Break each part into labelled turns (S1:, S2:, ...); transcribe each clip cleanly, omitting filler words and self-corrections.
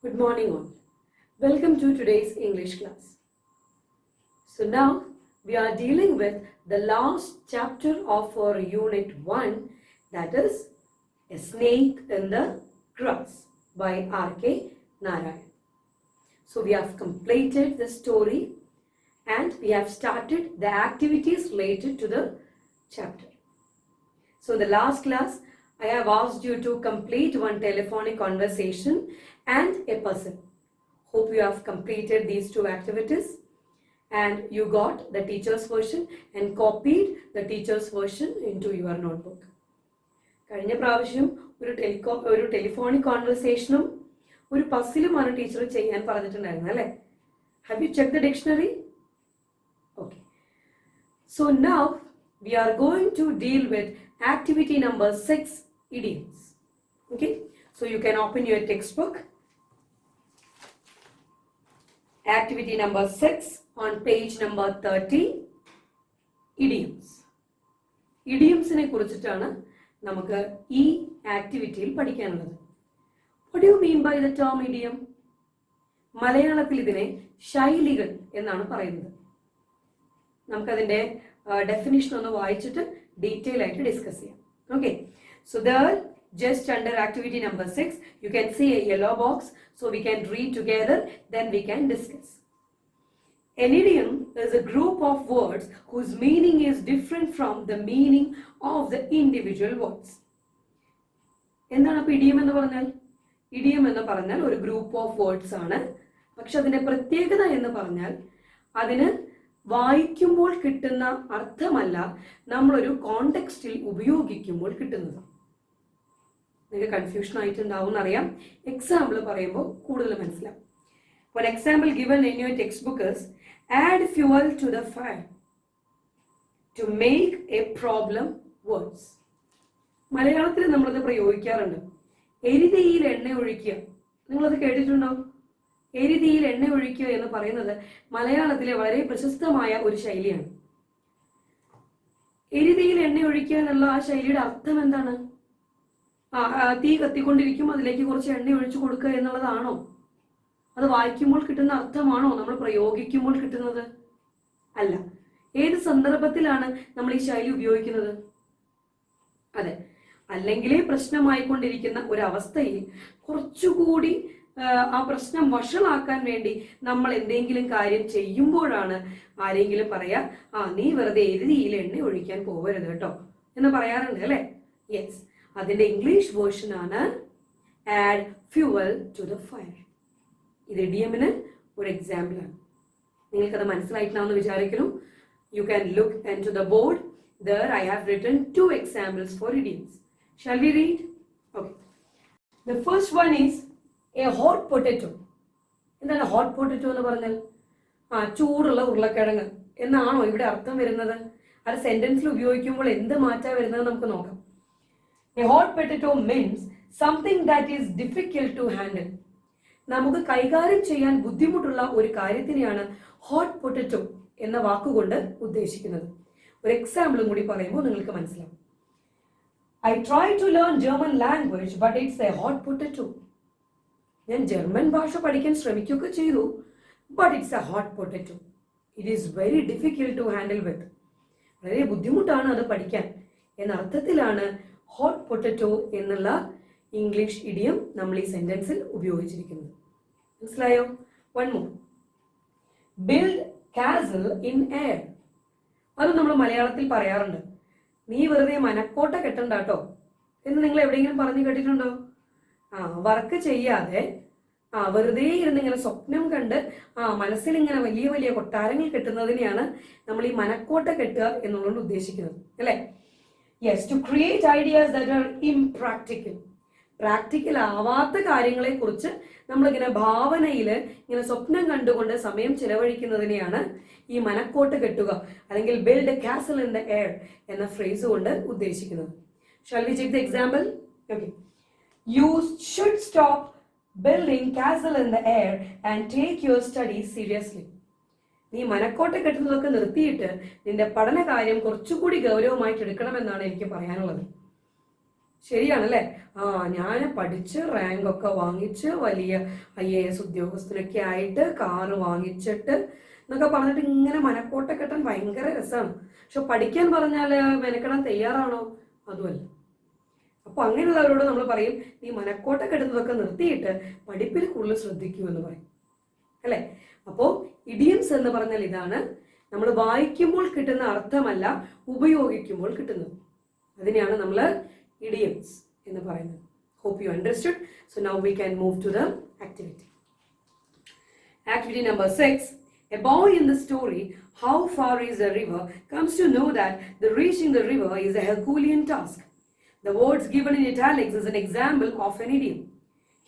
S1: Good morning all. Welcome to today's English class. So now we are dealing with the last chapter of our unit 1, that is A Snake in the Grass by R.K. Narayan. So we have completed the story and we have started the activities related to the chapter. So in the last class, I have asked you to complete one telephonic conversation and a puzzle. Hope you have completed these two activities and you got the teacher's version and copied the teacher's version into your notebook. കഴിഞ്ഞ പ്രാവശ്യം ഒരു telephonic കോൺവെർസേഷനും ഒരു പസിലുമാണ് teacher ചെയ്യാൻ പറഞ്ഞിട്ടുണ്ടായിരുന്നത് അല്ലേ? Have you checked the dictionary? Okay. So now we are going to deal with activity number 6, idioms. Okay. So you can open your textbook. Activity number 6 on page number 30, idioms. Idioms-നെ കുറിച്ചിട്ടാണ് നമുക്ക് ഈ ആക്ടിവിറ്റിയിൽ പഠിക്കാനുള്ളത്. What do you mean by the term idiom? മലയാളത്തിൽ ഇതിനെ ശൈലികൾ എന്നാണ് പറയുന്നത്. നമുക്കതിൻ്റെ ഡെഫിനിഷൻ ഒന്ന് വായിച്ചിട്ട് ഡീറ്റെയിൽ ആയിട്ട് ഡിസ്കസ് ചെയ്യാം. Okay. So there, just under activity number 6, you can see a yellow box. So we can read together, then we can discuss. An idiom is a group of words whose meaning is different from the meaning of the individual words. എന്താണ് അപ്പോൾ idiom എന്ന് പറഞ്ഞാൽ? Idiom എന്ന് പറഞ്ഞാൽ ഒരു group of words ആണ്. പക്ഷെ അതിൻ്റെ പ്രത്യേകത എന്ന് പറഞ്ഞാൽ അതിന് വായിക്കുമ്പോൾ കിട്ടുന്ന അർത്ഥമല്ല നമ്മളൊരു കോണ്ടെക്സ്റ്റിൽ ഉപയോഗിക്കുമ്പോൾ കിട്ടുന്നത്. നിങ്ങൾക്ക് കൺഫ്യൂഷൻ ആയിട്ടുണ്ടാവും എന്നറിയാം. എക്സാമ്പിൾ പറയുമ്പോൾ കൂടുതൽ മനസ്സിലാവും. One example given in your textbook is add fuel to the fire to make a problem worse. മലയാളത്തിൽ നമ്മളത് പ്രയോഗിക്കാറുണ്ട്. എരിതീയിൽ എണ്ണ ഒഴിക്കുക. നിങ്ങളത് കേട്ടിട്ടുണ്ടോ? എരിതീയിൽ എണ്ണ ഒഴിക്കുക എന്ന് പറയുന്നത് മലയാളത്തിലെ വളരെ പ്രശസ്തമായ ഒരു ശൈലിയാണ്. എരിതീയിൽ എണ്ണ ഒഴിക്കുക എന്നുള്ള ആ ശൈലിയുടെ അർത്ഥം എന്താണ്? തീ കത്തിക്കൊണ്ടിരിക്കും, അതിലേക്ക് കുറച്ച് എണ്ണ ഒഴിച്ചു കൊടുക്കുക എന്നുള്ളതാണോ? അത് വായിക്കുമ്പോൾ കിട്ടുന്ന അർത്ഥമാണോ നമ്മൾ പ്രയോഗിക്കുമ്പോൾ കിട്ടുന്നത്? അല്ല. ഏത് സന്ദർഭത്തിലാണ് നമ്മൾ ഈ ശൈലി ഉപയോഗിക്കുന്നത്? അതെ, അല്ലെങ്കിലേ പ്രശ്നമായിക്കൊണ്ടിരിക്കുന്ന ഒരവസ്ഥയിൽ കുറച്ചുകൂടി ആ പ്രശ്നം വഷളാക്കാൻ വേണ്ടി നമ്മൾ എന്തെങ്കിലും കാര്യം ചെയ്യുമ്പോഴാണ് ആരെങ്കിലും പറയാ, നീ വെറുതെ എരുതിയിൽ എണ്ണ ഒഴിക്കാൻ പോകരുത് കേട്ടോ എന്ന് പറയാറുണ്ട് അല്ലേ? യെസ്, അതിന്റെ ഇംഗ്ലീഷ് വേർഷൻ ആണ് add fuel to the fire. ഇത് ഇഡിയമിന് ഒരു എക്സാമ്പിൾ ആണ്. നിങ്ങൾക്കത് മനസ്സിലായിട്ടുണ്ടാവുമെന്ന് വിചാരിക്കുന്നു. You can look into the board. There I have written 2 examples for idioms. Shall we read? Okay. The first one is a hot potato. എന്താണ് hot potato എന്ന് പറഞ്ഞാൽ? ചൂടുള്ള ഉരുളക്കിഴങ്ങ് എന്നാണോ ഇവിടെ അർത്ഥം വരുന്നത്? അത് സെന്റൻസിൽ ഉപയോഗിക്കുമ്പോൾ എന്ത് മാറ്റാ വരുന്നത് നമുക്ക് നോക്കാം. A hot potato means something that is difficult to handle. നമുക്ക് കൈകാര്യം ചെയ്യാൻ ബുദ്ധിമുട്ടുള്ള ഒരു കാര്യത്തിനെയാണ് hot potato എന്ന വാക്കുകൊണ്ട് ഉദ്ദേശിക്കുന്നത്. ഒരു എക്സാമ്പിളും കൂടി പറയുമ്പോൾ നിങ്ങൾക്ക് മനസ്സിലാവും. I try to learn German language, but it's a hot potato. ഞാൻ ജർമ്മൻ ഭാഷ പഠിക്കാൻ ശ്രമിക്കുകയൊക്കെ ചെയ്തു, but it's a hot potato. It is very difficult to handle with. വളരെ ബുദ്ധിമുട്ടാണ് അത് പഠിക്കാൻ എന്ന അർത്ഥത്തിലാണ് ഹോട്ട് പൊട്ടറ്റോ എന്നുള്ള ഇംഗ്ലീഷ് ഇഡിയം നമ്മൾ ഈ സെന്റൻസിൽ ഉപയോഗിച്ചിരിക്കുന്നത്. മനസ്സിലായോ? One more. Build castle in air. അത് നമ്മൾ മലയാളത്തിൽ പറയാറുണ്ട്. നീ വെറുതെ മനക്കോട്ട കെട്ടണ്ട കേട്ടോ എന്ന് നിങ്ങൾ എവിടെയെങ്കിലും പറഞ്ഞു കേട്ടിട്ടുണ്ടോ? വർക്ക് ചെയ്യാതെ വെറുതെ ഇരുന്ന് ഇങ്ങനെ സ്വപ്നം കണ്ട് മനസ്സിൽ ഇങ്ങനെ വലിയ വലിയ കൊട്ടാരങ്ങൾ കെട്ടുന്നതിനെയാണ് നമ്മൾ ഈ മനക്കോട്ട കെട്ടുക എന്നുള്ളത് ഉദ്ദേശിക്കുന്നത് അല്ലേ? Yes, to create ideas that are impractical. Practical ആവാത്ത കാര്യങ്ങളെ കുറിച്ച് നമ്മളിങ്ങനെ ഭാവനയിൽ ഇങ്ങനെ സ്വപ്നം കണ്ടുകൊണ്ട് സമയം ചിലവഴിക്കുന്നതിനെയാണ് ഈ മനക്കോട്ട കെട്ടുക അല്ലെങ്കിൽ build A castle in the air എന്ന ഫ്രേസ് കൊണ്ട് ഉദ്ദേശിക്കുന്നത്. Shall we check the example? Okay. You should stop building castle in the air and take your studies seriously. നീ മനക്കോട്ട കെട്ടുന്നതൊക്കെ നിർത്തിയിട്ട് നിന്റെ പഠന കാര്യം കുറച്ചുകൂടി ഗൗരവമായിട്ട് എടുക്കണമെന്നാണ് എനിക്ക് പറയാനുള്ളത്. ശരിയാണല്ലേ? ഞാൻ പഠിച്ച് റാങ്കൊക്കെ വാങ്ങിച്ച് വലിയ IAS ഉദ്യോഗസ്ഥനൊക്കെ ആയിട്ട് കാറ് വാങ്ങിച്ചിട്ട് എന്നൊക്കെ പറഞ്ഞിട്ട് ഇങ്ങനെ മനക്കോട്ട കെട്ടാൻ ഭയങ്കര രസമാണ്. പക്ഷെ പഠിക്കാൻ പറഞ്ഞാൽ മെനക്കെടാൻ തയ്യാറാണോ? അതുമല്ല. അപ്പൊ അങ്ങനെയുള്ളവരോട് നമ്മൾ പറയും, നീ മനക്കോട്ട കെട്ടുന്നതൊക്കെ നിർത്തിയിട്ട് പഠിപ്പിൽ കൂടുതൽ ശ്രദ്ധിക്കൂ എന്ന് പറയും, അല്ലെ? അപ്പോ ഇഡിയംസ് എന്ന് പറഞ്ഞാൽ ഇതാണ്, നമ്മൾ വായിക്കുമ്പോൾ കിട്ടുന്ന അർത്ഥമല്ല ഉപയോഗിക്കുമ്പോൾ കിട്ടുന്നത്. അതിനെയാണ് നമ്മൾ idioms എന്ന് പറയുന്നത്. Hope you understood. So now we can move to the activity. Activity number 6. A boy in the story, How Far is the River, comes to know that the reaching the river is a Herculean task. The words given in italics is an example of an idiom.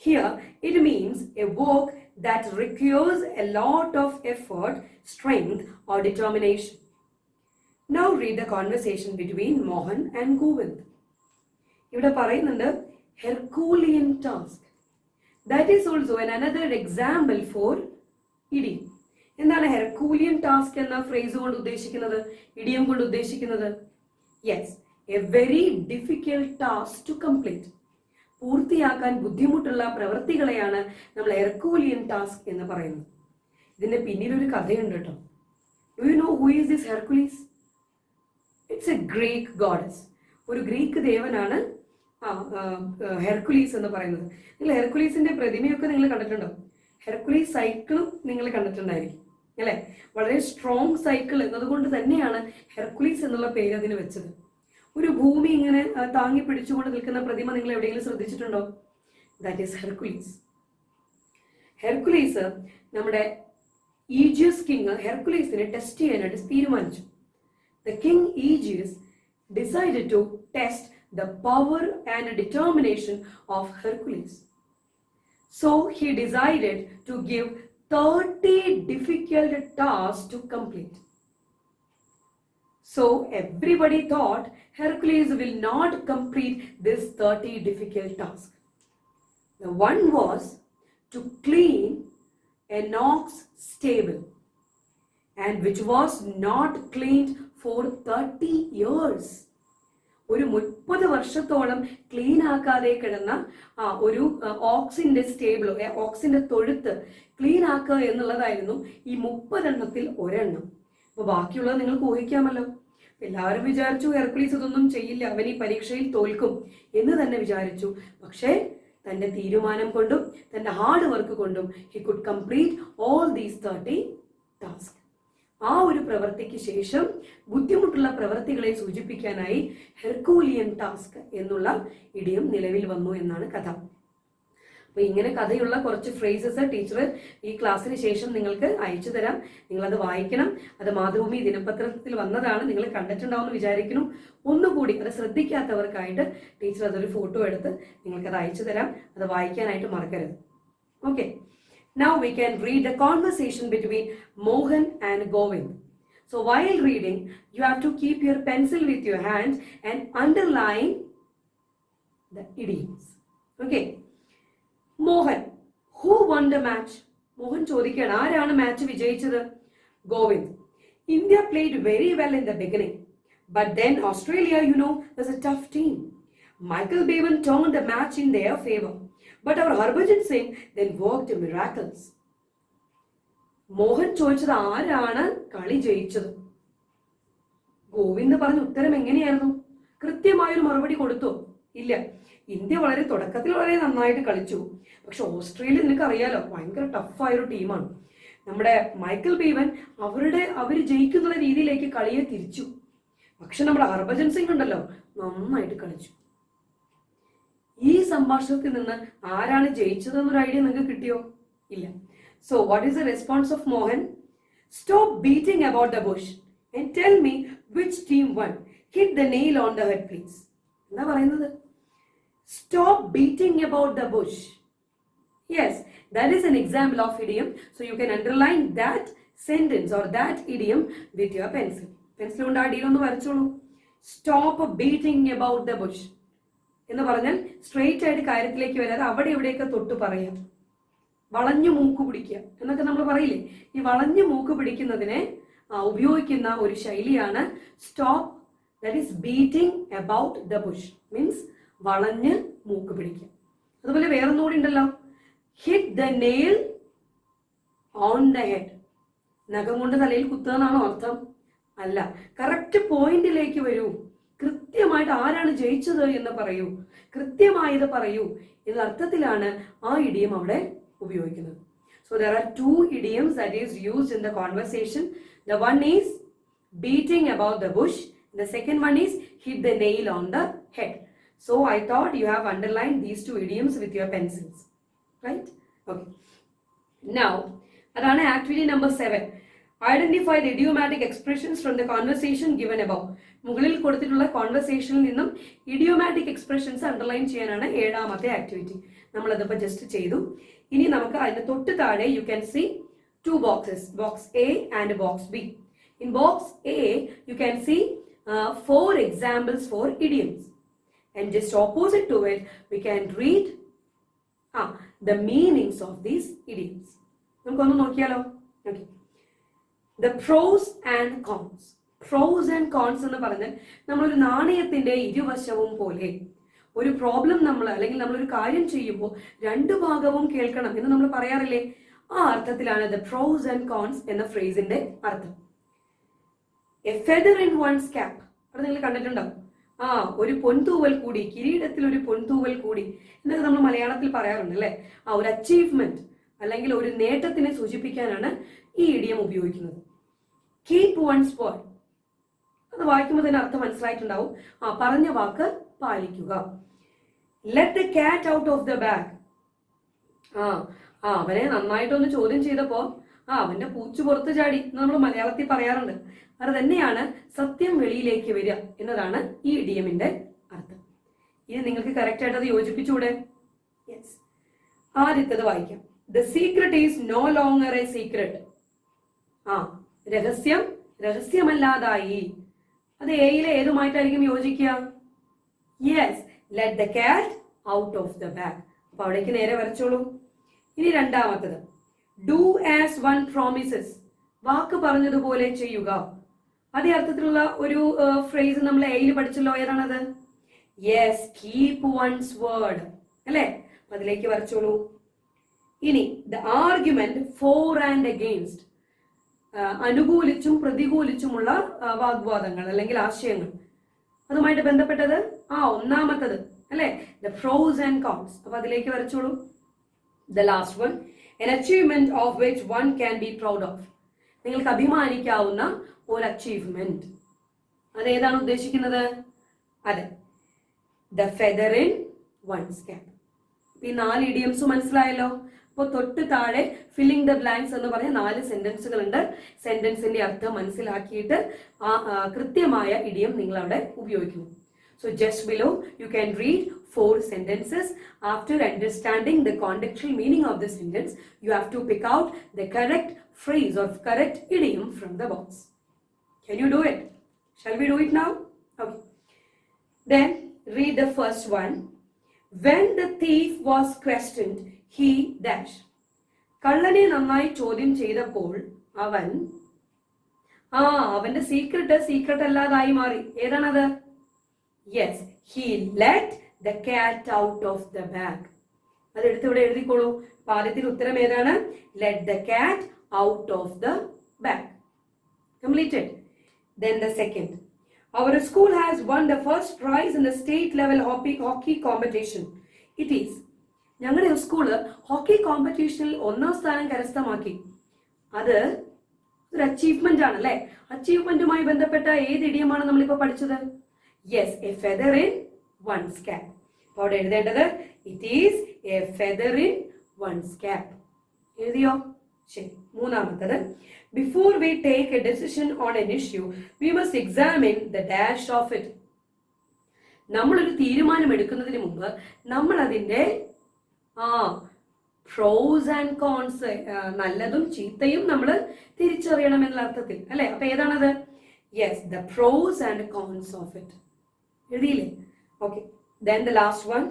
S1: Here, it means a work that requires a lot of effort, strength, or determination. Now read the conversation between Mohan and Govind. ഇവിടെ പറയുന്നുണ്ട് herculean task. That is also another example for idiom. എന്താണ് herculean task എന്ന phrase കൊണ്ട് ഉദ്ദേശിക്കുന്നത്, idiom കൊണ്ട് ഉദ്ദേശിക്കുന്നത്? Yes, a very difficult task to complete. പൂർത്തിയാക്കാൻ ബുദ്ധിമുട്ടുള്ള പ്രവൃത്തികളെയാണ് നമ്മൾ ഹെർക്കൂലിയൻ ടാസ്ക് എന്ന് പറയുന്നത്. ഇതിന്റെ പിന്നിൽ ഒരു കഥയുണ്ട് കേട്ടോ. Do you know who is this Hercules? It's A Greek goddess. ഒരു ഗ്രീക്ക് ദേവനാണ് ഹെർക്കുലീസ് എന്ന് പറയുന്നത്. നിങ്ങൾ ഹെർക്കുലീസിന്റെ പ്രതിമയൊക്കെ നിങ്ങൾ കണ്ടിട്ടുണ്ടോ? ഹെർക്കുലീസ് സൈക്കിളും നിങ്ങൾ കണ്ടിട്ടുണ്ടായിരിക്കും, അല്ലെ? വളരെ സ്ട്രോങ് സൈക്കിൾ എന്നതുകൊണ്ട് തന്നെയാണ് ഹെർക്കുലീസ് എന്നുള്ള പേര് അതിന് വെച്ചത്. ഒരു ഭൂമി ഇങ്ങനെ താങ്ങി പിടിച്ചുകൊണ്ട് നിൽക്കുന്ന പ്രതിമ നിങ്ങൾ എവിടെയെങ്കിലും ശ്രദ്ധിച്ചിട്ടുണ്ടോ? That is Hercules. ഹെർക്കുലീസ് നമ്മുടെ ഈജിയസ് കിങ് ഹെർക്കുലീസിനെ ടെസ്റ്റ് ചെയ്യാനായിട്ട് തീരുമാനിച്ചു. The king Aegeus decided to test the power and determination of Hercules. So he decided to give 30 difficult tasks to complete. So everybody thought Hercules will not complete this 30 difficult tasks. The one was to clean an ox stable, and which was not cleaned for 30 years. ഒരു 30 വർഷത്തോളം clean ആക്കാതെ കിടന്ന ഒരു ഓക്സിന്റെ സ്റ്റേബിളോ ഓക്സിന്റെ തൊഴുത്ത് clean ആക്കുക എന്നുള്ളതായിരുന്നു ഈ 30 എണ്ണത്തിൽ ഒരെണ്ണം. അപ്പൊ ബാക്കിയുള്ളത് നിങ്ങൾക്ക് ഊഹിക്കാമല്ലോ. എല്ലാവരും വിചാരിച്ചു ഹെർക്കുലീസ് ഇതൊന്നും ചെയ്യില്ല, അവൻ ഈ പരീക്ഷയിൽ തോൽക്കും എന്ന് തന്നെ വിചാരിച്ചു. പക്ഷേ തന്റെ തീരുമാനം കൊണ്ടും തന്റെ ഹാർഡ് വർക്ക് കൊണ്ടും he could complete all these 30 task. ആ ഒരു പ്രവൃത്തിക്ക് ശേഷം ബുദ്ധിമുട്ടുള്ള പ്രവൃത്തികളെ സൂചിപ്പിക്കാനായി ഹെർക്കൂലിയൻ ടാസ്ക് എന്നുള്ള ഇഡിയം നിലവിൽ വന്നു എന്നാണ് കഥ. അപ്പൊ ഇങ്ങനെ കഥയുള്ള കുറച്ച് ഫ്രേസസ് ടീച്ചർ ഈ ക്ലാസ്സിന് ശേഷം നിങ്ങൾക്ക് അയച്ചു തരാം. നിങ്ങളത് വായിക്കണം. അത് മാതൃഭൂമി ദിനപത്രത്തിൽ വന്നതാണ്, നിങ്ങൾ കണ്ടിട്ടുണ്ടാവുമെന്ന് വിചാരിക്കുന്നു. ഒന്നുകൂടി അത് ശ്രദ്ധിക്കാത്തവർക്കായിട്ട് ടീച്ചർ അതൊരു ഫോട്ടോ എടുത്ത് നിങ്ങൾക്കത് അയച്ചു തരാം. അത് വായിക്കാനായിട്ട് മറക്കരുത്. Okay. Now we can read the conversation between Mohan and Govind. So while reading, you have to keep your pencil with your hand and underline the idioms. Okay. Mohan, who won the match? Mohan ചോദിക്കുകയാണ്, ആരാണ് match വിജയിച്ചത്? Govind, India played very well in the beginning, but then Australia, was a tough team. Michael Bevan turned the match in their favor. But our Harbhajan Singh then worked miracles. Mohan ചോദിച്ചത് ആരാണ് കളി ജയിച്ചത്? ഗോവിന്ദ് പറഞ്ഞ ഉത്തരം എങ്ങനെയായിരുന്നു? കൃത്യമായൊരു മറുപടി കൊടുത്തോ? ഇല്ല. ഇന്ത്യ തുടക്കത്തിൽ വളരെ നന്നായിട്ട് കളിച്ചു. പക്ഷെ ഓസ്ട്രേലിയ നിനക്ക് അറിയാലോ, ഭയങ്കര ടഫായൊരു ടീമാണ്. നമ്മുടെ മൈക്കൽ ബീവൻ അവര് ജയിക്കുന്ന രീതിയിലേക്ക് കളിയെ തിരിച്ചു. പക്ഷെ നമ്മുടെ ഹർഭജൻ സിംഗ് ഉണ്ടല്ലോ, നന്നായിട്ട് കളിച്ചു. ഈ സംഭാഷണത്തിൽ നിന്ന് ആരാണ് ജയിച്ചതെന്നൊരു ഐഡിയ നിങ്ങൾക്ക് കിട്ടിയോ? ഇല്ല. So what is the response of Mohan? Stop beating about the bush and tell me which team won. Hit the nail on the head please. എന്താ പറയുന്നത്? Stop beating about the bush. Yes, that is an example of idiom. So you can underline that sentence or that idiom with your pencil. Pencil കൊണ്ട് ആ D ഒന്ന് വരച്ചോളൂ. Stop beating about the bush എന്ന് പറഞ്ഞാൽ straight ആയിട്ട് കാര്യത്തിലേക്ക് വരാതെ അവിടെ ഇവിടെയൊക്കെ തൊട്ട് പറയാം. വളഞ്ഞു മൂക്ക് പിടിക്കുക എന്നൊക്കെ നമ്മൾ പറയില്ലേ? ഈ വളഞ്ഞു മൂക്ക് പിടിക്കുന്നതിനെ ഉപയോഗിക്കുന്ന ഒരു ശൈലിയാണ് stop, that is beating about the Bush. Means വളഞ്ഞ് മൂക്ക് പിടിക്കുക. അതുപോലെ വേറൊന്നുകൂടി ഉണ്ടല്ലോ, hit the nail on the head. നഖം കൊണ്ട് തലയിൽ കുത്തുക എന്നാണോ അർത്ഥം? അല്ല. കറക്റ്റ് പോയിന്റിലേക്ക് വരൂ, കൃത്യമായിട്ട് ആരാണ് ജയിച്ചത് എന്ന് പറയൂ, കൃത്യമായത് പറയൂ എന്ന അർത്ഥത്തിലാണ് ആ ഇഡിയം അവിടെ ഉപയോഗിക്കുന്നത്. So there are two idioms that is used in the conversation. The one is beating about the bush. The second one is hit the nail on the head. So I thought you have underlined these two idioms with your pencils. Right? Okay. Now, adana activity number 7. Identify the idiomatic expressions from the conversation given above. മുകളിൽ കൊടുത്തിട്ടുള്ള കോൺവെർസേഷനിൽ നിന്നും idiomatic expressions underline ചെയ്യാനാണ് 7ാമത്തെ activity. നമ്മളതിപ്പോൾ just ചെയ്തു. ഇനി നമുക്ക് അതിന് തൊട്ട് താഴെ you can see 2 boxes, box A and box B. In box A, you can see 4 examples for idioms. And just opposite to it, we can read the meanings of these idioms. നമുക്കൊന്ന് നോക്കിയാലോ? Okay. The pros and cons. Pros and cons എന്ന് പറഞ്ഞാൽ നമ്മളൊരു നാണയത്തിന്റെ ഇരുവശവും പോലെ. ഒരു problem നമ്മൾ അല്ലെങ്കിൽ നമ്മളൊരു കാര്യം ചെയ്യുമ്പോൾ 2 ഭാഗവും കേൾക്കണം എന്ന് നമ്മൾ പറയാറില്ലേ? ആ അർത്ഥത്തിലാണ് the pros and cons എന്ന ഫ്രേസിന്റെ അർത്ഥം. A feather in one's cap. അത് നിങ്ങൾ കണ്ടിട്ടുണ്ടാവും. ഒരു പൊൻതൂവൽ കൂടി, കിരീടത്തിൽ ഒരു പൊൻതൂവൽ കൂടി എന്നൊക്കെ നമ്മൾ മലയാളത്തിൽ പറയാറുണ്ട് അല്ലേ? ഒരു അച്ചീവ്മെന്റ് അല്ലെങ്കിൽ ഒരു നേട്ടത്തിനെ സൂചിപ്പിക്കാനാണ് ഈ ഇഡിയം ഉപയോഗിക്കുന്നത്. Keep one's word. അത് വായിക്കുമ്പോൾ തന്നെ അർത്ഥം മനസ്സിലായിട്ടുണ്ടാവും. പറഞ്ഞ വാക്ക് പാലിക്കുക. Let the cat out of the bag. അവനെ നന്നായിട്ടൊന്ന് ചോദ്യം ചെയ്തപ്പോ അവന്റെ പൂച്ചു പുറത്ത് ചാടി എന്ന് നമ്മൾ മലയാളത്തിൽ പറയാറുണ്ട്. അത് തന്നെയാണ് സത്യം വെളിയിലേക്ക് വരിക എന്നതാണ് ഈ ഇഡിയമിന്റെ അർത്ഥം. ഇത് നിങ്ങൾക്ക് കറക്റ്റ് ആയിട്ട് അത് യോജിപ്പിച്ചൂടെ? യെസ്. ആദ്യത്തേത് വായിക്കാം. The secret is no longer a secret. രഹസ്യം രഹസ്യമല്ലാതായി. അത് എയിലെ ഏതുമായിട്ടായിരിക്കും യോജിക്കുക? Yes, let the cat out of the bag. അപ്പൊ അവിടേക്ക് നേരെ വരച്ചോളൂ. ഇനി രണ്ടാമത്തത്, ഡു ആസ് വൺ പ്രോമിസസ്. വാക്ക് പറഞ്ഞതുപോലെ ചെയ്യുക. അതേ അർത്ഥത്തിലുള്ള ഒരു ഫ്രേസ് നമ്മൾ എയിൽ പഠിച്ചല്ലോ. ഏതാണത്? യെസ്, കീപ് വൺസ് വേർഡ് അല്ലേ? അതിലേക്ക് വരച്ചോളൂ. ഇനി the argument for and against. അനുകൂലിച്ചും പ്രതികൂലിച്ചുമുള്ള വാഗ്വാദങ്ങൾ അല്ലെങ്കിൽ ആശയങ്ങൾ. അതുമായിട്ട് ബന്ധപ്പെട്ടത് ഒന്നാമത്തത് അല്ലെ? The pros and cons. അപ്പൊ അതിലേക്ക് വരച്ചോളൂ. The last one, an achievement of which one can be proud of. നിങ്ങൾക്ക് അഭിമാനിക്കാവുന്ന ഒരു അച്ചീവ്മെന്റ്. അതേതാണ് ഉദ്ദേശിക്കുന്നത്? അതെ, the feather in one's cap. ഈ 4 ഇഡിയംസ് മനസ്സിലായല്ലോ. അപ്പോൾ തൊട്ട് താഴെ ഫില്ലിംഗ് ദ ബ്ലാങ്ക്സ് എന്ന് പറഞ്ഞ 4 സെന്റൻസുകൾ ഉണ്ട്. സെന്റൻസിന്റെ അർത്ഥം മനസ്സിലാക്കിയിട്ട് കൃത്യമായ ഇഡിയം നിങ്ങൾ അവിടെ ഉപയോഗിക്കുന്നു. So just below you can read 4 sentences. After understanding the contextual meaning of the sentence, you have to pick out the correct phrase or correct idiom from the box. Can you do it? Shall we do it now? Okay. Then read the first one. When the thief was questioned, he dash. കള്ളനെ നന്നായി ചോദ്യം ചെയ്തപ്പോൾ അവന്റെ secret അല്ലാതായി മാറി. ഏതാണത്? Yes, he let the cat out of the bag. അതെടുത്ത് ഇവിടെ എഴുതിക്കോളൂ. ആദ്യത്തിന് ഉത്തരം ഏതാണ്? Let the cat out of the bag. Completed. Then the second. Our school has won the first prize in the state level hockey competition. It is. ഞങ്ങളുടെ school hockey കോമ്പറ്റീഷനിൽ 1ാം സ്ഥാനം കരസ്ഥമാക്കി. അത് ഒരു achievement ആണ് അല്ലെ? അച്ചീവ്മെന്റുമായി ബന്ധപ്പെട്ട ഏത് ഇഡിയമാണ് നമ്മളിപ്പോ പഠിച്ചത്? Yes, a feather in one's cap. അപ്പോൾ അവിടെ എഴുതേണ്ടത് it is a feather in one's cap. എഴുതിയോ? ശരി. മൂന്നാമത്തത്, before we take a decision on an issue we must examine the dash of it. നമ്മളൊരു തീരുമാനം എടുക്കുന്നതിന് മുമ്പ് നമ്മൾ അതിന്റെ പ്രോസ് ആൻഡ് കോൺസ്, നല്ലതും ചീത്തയും നമ്മൾ തിരിച്ചറിയണം എന്നുള്ള അർത്ഥത്തിൽ അല്ലെ? അപ്പൊ ഏതാണത്? Yes, the pros and cons of it. എഴുതിയില്ലേ? Okay. Then the last one,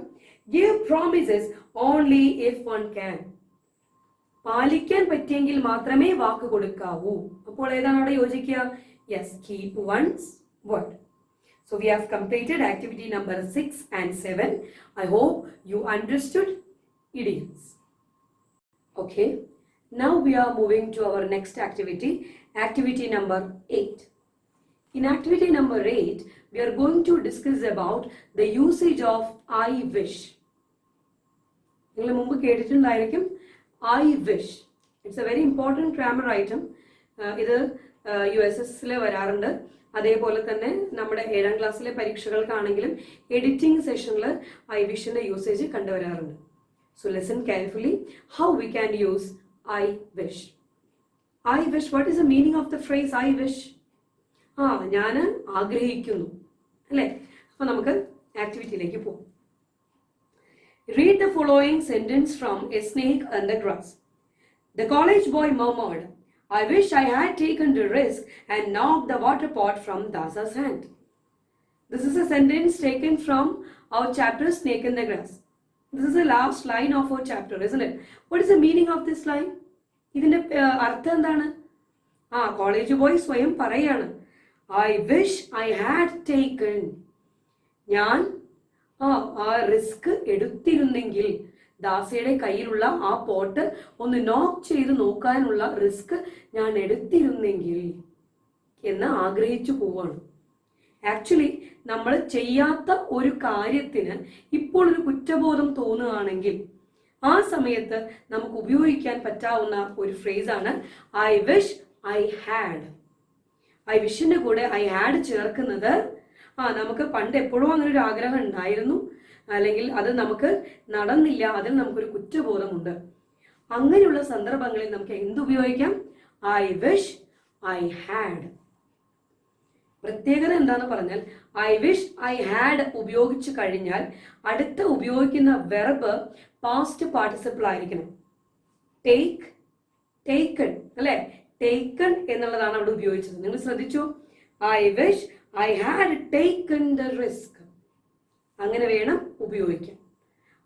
S1: give promises only if one can. പാലിക്കാൻ പറ്റിയെങ്കിൽ മാത്രമേ വാക്ക് കൊടുക്കാവൂ. അപ്പോൾ ഏതാണ് അവിടെ യോജിക്കുക? Yes, keep one's word. So we have completed activity number 6 and 7. I hope you understood idioms. Okay, now we are moving to our next activity, activity number 8. In activity number 8, we are going to discuss about the usage of I wish. നിങ്ങൾ മുമ്പ് കേട്ടിട്ടുണ്ടായിരിക്കും I wish. It's a very important grammar item. ഇത് USS വരാറുണ്ട്. അതേപോലെ തന്നെ നമ്മുടെ 7ാം ക്ലാസ്സിലെ പരീക്ഷകൾക്കാണെങ്കിലും editing സെഷനിൽ I wishന്റെ usage കണ്ടുവരാറുണ്ട്. So listen carefully how we can use I wish. I wish, what is the meaning of the phrase I wish? ഞാൻ ആഗ്രഹിക്കുന്നു അല്ലേ? അപ്പോൾ നമുക്ക് ആക്ടിവിറ്റിയിലേക്ക് പോകാം. Read the following sentence from A Snake and the Grass. The college boy murmured, I wish I had taken the risk and knocked the water pot from Dasa's hand. This is a sentence taken from our chapter Snake in the Grass. This is the last line of our chapter, isn't it? What is the meaning of this line? ഇതിന്റെ അർത്ഥം എന്താണ്? College boy സ്വയം പറയാണ്, I wish I had taken. ഞാൻ ആ risk എടുത്തിരുന്നെങ്കിൽ, ദാസയുടെ കയ്യിലുള്ള ആ pot ഒന്ന് നോക്ക് ചെയ്ത് നോക്കാനുള്ള റിസ്ക് ഞാൻ എടുത്തിരുന്നെങ്കിൽ എന്ന് ആഗ്രഹിച്ചു പോവാണ്. ആക്ച്വലി നമ്മൾ ചെയ്യാത്ത ഒരു കാര്യത്തിന് ഇപ്പോൾ ഒരു കുറ്റബോധം തോന്നുകയാണെങ്കിൽ ആ സമയത്ത് നമുക്ക് ഉപയോഗിക്കാൻ പറ്റാവുന്ന ഒരു ഫ്രേസാണ് I wish I had. I വിഷിന്റെ കൂടെ ഐ ഹാഡ് ചേർക്കുന്നത് നമുക്ക് പണ്ട് എപ്പോഴും അങ്ങനെ ഒരു ആഗ്രഹം ഉണ്ടായിരുന്നു, അല്ലെങ്കിൽ അത് നമുക്ക് നടന്നില്ല, അതിൽ നമുക്കൊരു കുറ്റബോധമുണ്ട്. അങ്ങനെയുള്ള സന്ദർഭങ്ങളിൽ നമുക്ക് എന്തുപയോഗിക്കാം? I wish I had. പ്രത്യേകത എന്താന്ന് പറഞ്ഞാൽ ഐ വിഷ് ഐ ഹാഡ് ഉപയോഗിച്ചു കഴിഞ്ഞാൽ അടുത്ത ഉപയോഗിക്കുന്ന വെർബ് പാസ്റ്റ് പാർട്ടിസിപ്പിൾ ആയിരിക്കണം. ടേക്ക്, ടേക്കൺ അല്ലെ? ടേക്കൺ എന്നുള്ളതാണ് അവിടെ ഉപയോഗിച്ചത്. നിങ്ങൾ ശ്രദ്ധിച്ചു? I wish I had taken the risk. അങ്ങനെ വേണം ഉപയോഗിക്കാൻ.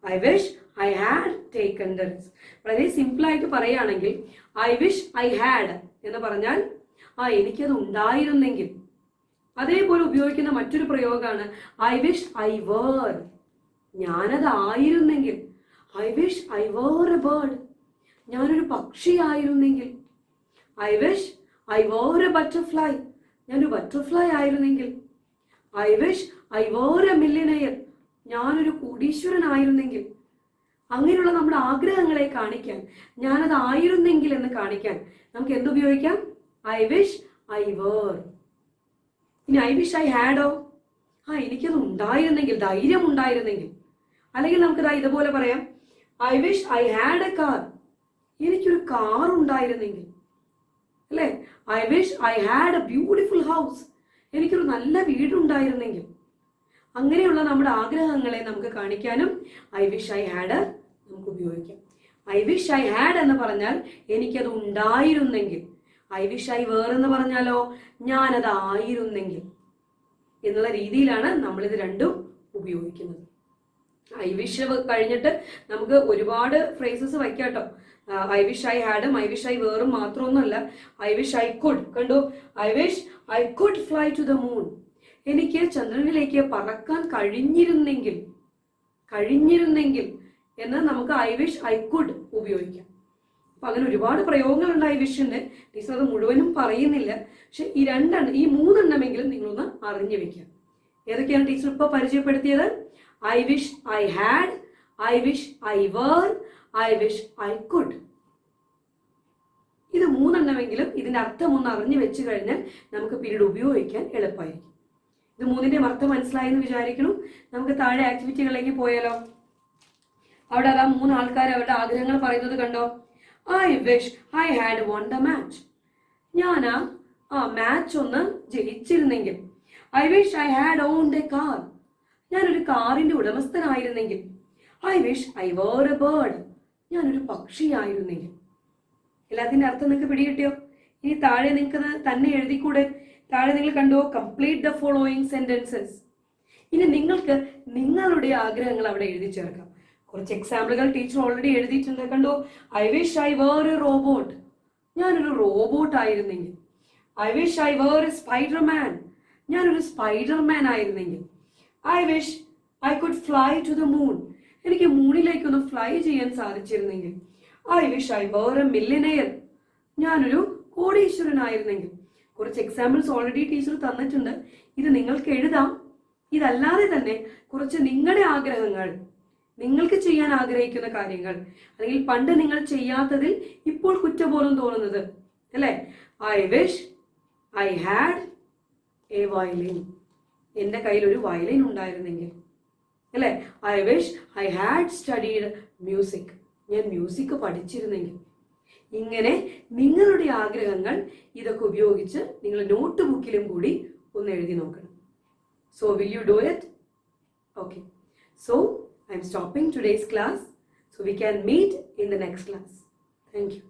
S1: I wish I had taken the risk. വളരെ സിമ്പിൾ ആയിട്ട് പറയുകയാണെങ്കിൽ ഐ വിഷ് ഐ ഹാഡ് എന്ന് പറഞ്ഞാൽ എനിക്കത് ഉണ്ടായിരുന്നെങ്കിൽ. അതേപോലെ ഉപയോഗിക്കുന്ന മറ്റൊരു പ്രയോഗമാണ് ഐ വിഷ് ഐ വേർ. ഞാനത് ആയിരുന്നെങ്കിൽ. I wish I were a bird. ഞാനൊരു പക്ഷിയായിരുന്നെങ്കിൽ. I wish I were a butterfly. ഞാനൊരു ബട്ടർഫ്ലൈ ആയിരുന്നെങ്കിൽ. I wish I were a millionaire. ഞാനൊരു കോടീശ്വരനായിരുന്നെങ്കിൽ. അങ്ങനെയുള്ള നമ്മുടെ ആഗ്രഹങ്ങളെ കാണിക്കാൻ, ഞാനത് ആയിരുന്നെങ്കിൽ എന്ന് കാണിക്കാൻ നമുക്ക് എന്തുപയോഗിക്കാം? I wish I were. ഇനി ഐ വിഷ് ഐ ഹാഡോ? എനിക്കത് ഉണ്ടായിരുന്നെങ്കിൽ, ധൈര്യം ഉണ്ടായിരുന്നെങ്കിൽ. അല്ലെങ്കിൽ നമുക്ക് ഇതുപോലെ പറയാം, I wish I had a car. എനിക്കൊരു കാർ ഉണ്ടായിരുന്നെങ്കിൽ അല്ലേ? I wish I had a beautiful house. എനിക്കൊരു നല്ല വീടുണ്ടായിരുന്നെങ്കിൽ. അങ്ങനെയുള്ള നമ്മുടെ ആഗ്രഹങ്ങളെ നമുക്ക് കാണിക്കാനും ഐ വിഷ് ഐ ഹാഡ് നമുക്ക് ഉപയോഗിക്കാം. ഐ വിഷ് ഐ ഹാഡ് എന്ന് പറഞ്ഞാൽ എനിക്കത് ഉണ്ടായിരുന്നെങ്കിൽ. ഐ വിഷ് ഐ വേർ എന്ന് പറഞ്ഞാലോ ഞാനത് ആയിരുന്നെങ്കിൽ എന്നുള്ള രീതിയിലാണ് നമ്മളിത് രണ്ടും ഉപയോഗിക്കുന്നത്. ഐ വിഷ് കഴിഞ്ഞിട്ട് നമുക്ക് ഒരുപാട് ഫ്രേസസ് വയ്ക്കാം കേട്ടോ. ഐ വിഷ് ഐ ഹാഡും ഐ വിഷ് ഐ വേറും മാത്രമൊന്നുമല്ല. I wish I could. കണ്ടു? I wish I could fly to the moon. എനിക്ക് ചന്ദ്രനിലേക്ക് പറക്കാൻ കഴിഞ്ഞിരുന്നെങ്കിൽ എന്ന് നമുക്ക് ഐ വിഷ് ഐ കുഡ് ഉപയോഗിക്കാം. അപ്പൊ അങ്ങനെ ഒരുപാട് പ്രയോഗങ്ങളുണ്ട് ഐ വിഷിന്റെ. ടീച്ചർ അത് മുഴുവനും പറയുന്നില്ല. പക്ഷെ ഈ മൂന്നെണ്ണമെങ്കിലും നിങ്ങളൊന്ന് അറിഞ്ഞു വെക്കുക. ഏതൊക്കെയാണ് ടീച്ചർ ഇപ്പൊ പരിചയപ്പെടുത്തിയത്? I wish I had, I wish I were, I wish I could. ഇത് മൂന്നെണ്ണമെങ്കിലും ഇതിന്റെ അർത്ഥം ഒന്ന് അറിഞ്ഞു വെച്ച് കഴിഞ്ഞാൽ നമുക്ക് പിന്നീട് ഉപയോഗിക്കാൻ എളുപ്പമായിരിക്കും. ഇത് മൂന്നിന്റെയും അർത്ഥം മനസ്സിലായെന്ന് വിചാരിക്കണം. നമുക്ക് താഴെ ആക്ടിവിറ്റികളിലേക്ക് പോയാലോ? അവിടെ അതാ 3 ആൾക്കാർ അവരുടെ ആഗ്രഹങ്ങൾ പറയുന്നത് കണ്ടോ? I wish I had won the match. ഞാൻ മാച്ച് ഒന്ന് ജയിച്ചിരുന്നെങ്കിൽ. I wish I had owned a car. ഞാനൊരു കാറിന്റെ ഉടമസ്ഥനായിരുന്നെങ്കിൽ. I wish I were a bird. ഞാനൊരു പക്ഷിയായിരുന്നെങ്കിൽ. എല്ലാത്തിന്റെ അർത്ഥം നിങ്ങൾക്ക് പിടികിട്ടിയോ? ഇനി താഴെ നിങ്ങൾക്ക് തന്നെ എഴുതിക്കൂടെ? താഴെ നിങ്ങൾ കണ്ടോ? Complete the following sentences. ഇനി നിങ്ങൾക്ക് നിങ്ങളുടെ ആഗ്രഹങ്ങൾ അവിടെ എഴുതി ചേർക്കാം. കുറച്ച് എക്സാമ്പിളുകൾ ടീച്ചർ ഓൾറെഡി എഴുതിയിട്ടുണ്ട്. കണ്ടോ? I wish I were a robot. ഞാനൊരു റോബോട്ട് ആയിരുന്നെങ്കിൽ. I wish I were a Spiderman. ഞാനൊരു സ്പൈഡർമാൻ ആയിരുന്നെങ്കിൽ. I wish I could fly to the moon. എനിക്ക് മൂണിലേക്കൊന്ന് ഫ്ലൈ ചെയ്യാൻ സാധിച്ചിരുന്നെങ്കിൽ. I wish I were a millionaire. ഞാനൊരു കോടീശ്വരനായിരുന്നെങ്കിൽ. കുറച്ച് എക്സാമ്പിൾസ് ഓൾറെഡി ടീച്ചർ തന്നിട്ടുണ്ട്. ഇത് നിങ്ങൾക്ക് എഴുതാം. ഇതല്ലാതെ തന്നെ കുറച്ച് നിങ്ങളുടെ ആഗ്രഹങ്ങൾ, നിങ്ങൾക്ക് ചെയ്യാൻ ആഗ്രഹിക്കുന്ന കാര്യങ്ങൾ, അല്ലെങ്കിൽ പണ്ട് നിങ്ങൾ ചെയ്യാത്തതിൽ ഇപ്പോൾ കുറ്റബോധം തോന്നുന്നത്, അല്ലേ? I wish I had A violin. എൻ്റെ കയ്യിൽ ഒരു വയലിൻ ഉണ്ടായിരുന്നെങ്കിൽ, അല്ലേ? I wish I had studied music. ഞാൻ മ്യൂസിക് പഠിച്ചിരുന്നെങ്കിൽ. ഇങ്ങനെ നിങ്ങളുടെ ആഗ്രഹങ്ങൾ ഇതൊക്കെ ഉപയോഗിച്ച് നിങ്ങൾ നോട്ട് ബുക്കിലും കൂടി ഒന്ന് എഴുതി നോക്കണം. So will you do it? Okay. So I'm stopping today's class so we can meet in the next class. Thank you.